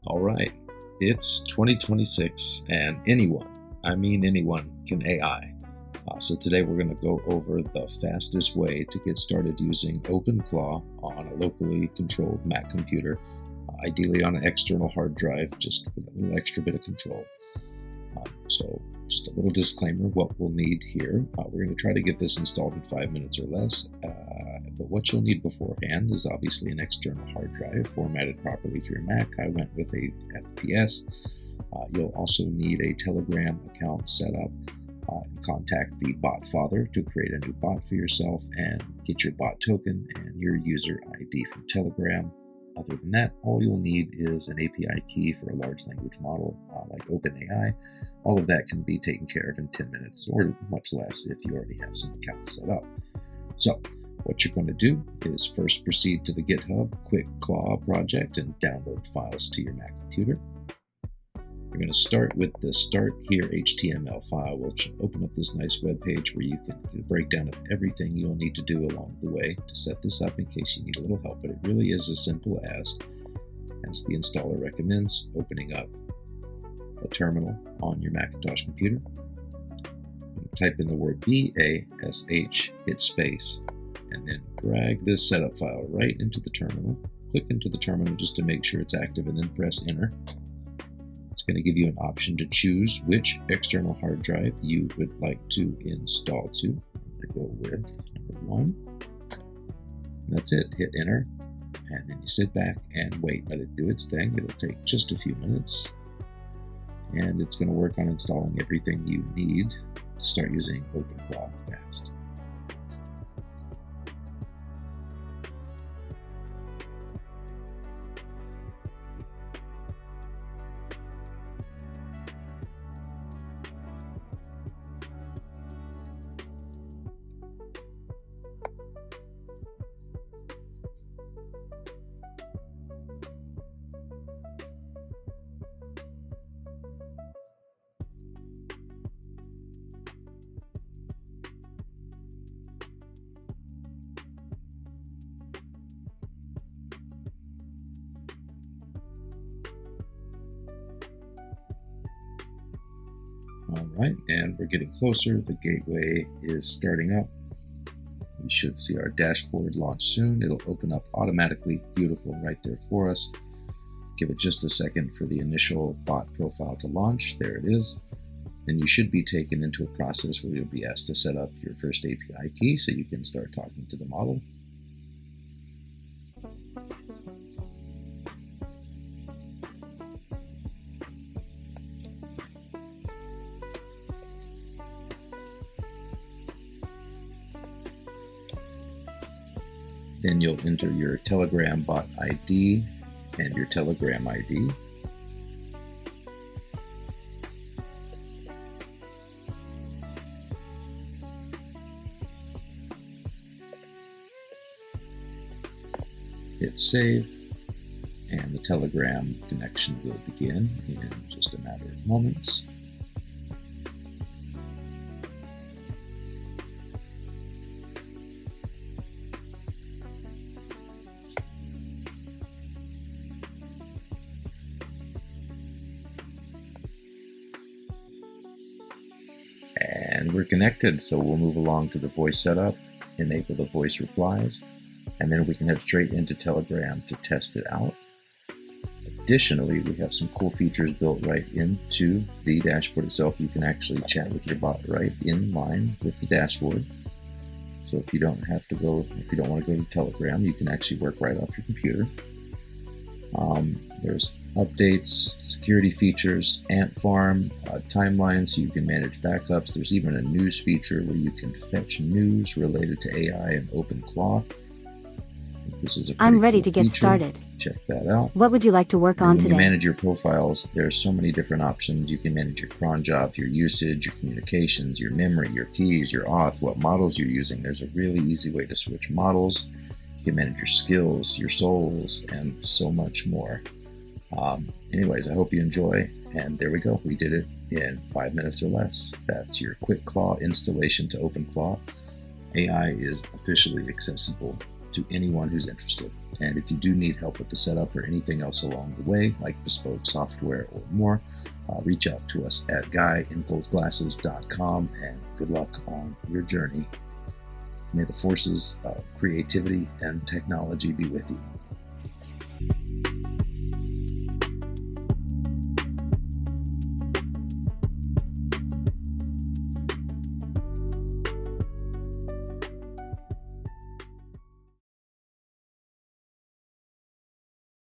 All right, it's 2026 and anyone can AI. So today we're going to go over the fastest way to get started using OpenClaw on a locally controlled Mac computer, ideally on an external hard drive, just for that little extra bit of control. So just a little disclaimer, what we'll need here. We're going to try to get this installed in 5 minutes or less, but what you'll need beforehand is obviously an external hard drive formatted properly for your Mac. I went with a FPS. You'll also need a Telegram account set up. Contact the bot father to create a new bot for yourself and get your bot token and your user ID from Telegram. Other than that, all you'll need is an API key for a large language model like OpenAI. All of that can be taken care of in 10 minutes or much less if you already have some accounts set up. So what you're going to do is first proceed to the GitHub QuickClaw project and download the files to your Mac computer. You're going to start with the Start Here HTML file, which will open up this nice web page where you can get a breakdown of everything you'll need to do along the way to set this up in case you need a little help. But it really is as simple as the installer recommends, opening up a terminal on your Macintosh computer. Type in the word BASH, hit space, and then drag this setup file right into the terminal. Click into the terminal just to make sure it's active and then press enter. It's going to give you an option to choose which external hard drive you would like to install to. I'm going to go with number 1. And that's it. Hit enter. And then you sit back and wait. Let it do its thing. It'll take just a few minutes. And it's going to work on installing everything you need to start using OpenClaw fast. All right, and we're getting closer. The gateway is starting up. We should see our dashboard launch soon. It'll open up automatically, beautiful, right there for us. Give it just a second for the initial bot profile to launch. There it is. Then you should be taken into a process where you'll be asked to set up your first API key so you can start talking to the model. Then you'll enter your Telegram bot ID and your Telegram ID. Hit save, and the Telegram connection will begin in just a matter of moments. And we're connected, so we'll move along to the voice setup, enable the voice replies, and then we can head straight into Telegram to test it out. Additionally, we have some cool features built right into the dashboard itself. You can actually chat with your bot right in line with the dashboard. So if you don't want to go to Telegram, you can actually work right off your computer. There's updates, security features, ant farm, timelines so you can manage backups. There's even a news feature where you can fetch news related to AI and OpenClaw. This is a I'm ready cool to get feature. started. Check that out. What would you like to work on When today? you manage your profiles, there's so many different options. You can manage your cron jobs, your usage, your communications, your memory, your keys, your auth, what models you're using. There's a really easy way to switch models. You can manage your skills, your souls, and so much more. Anyways, I hope you enjoy, and there we go. We did it in 5 minutes or less. That's your QuickClaw installation to OpenClaw. AI is officially accessible to anyone who's interested. And if you do need help with the setup or anything else along the way, like bespoke software or more, reach out to us at guyingoldglasses.com, and good luck on your journey. May the forces of creativity and technology be with you.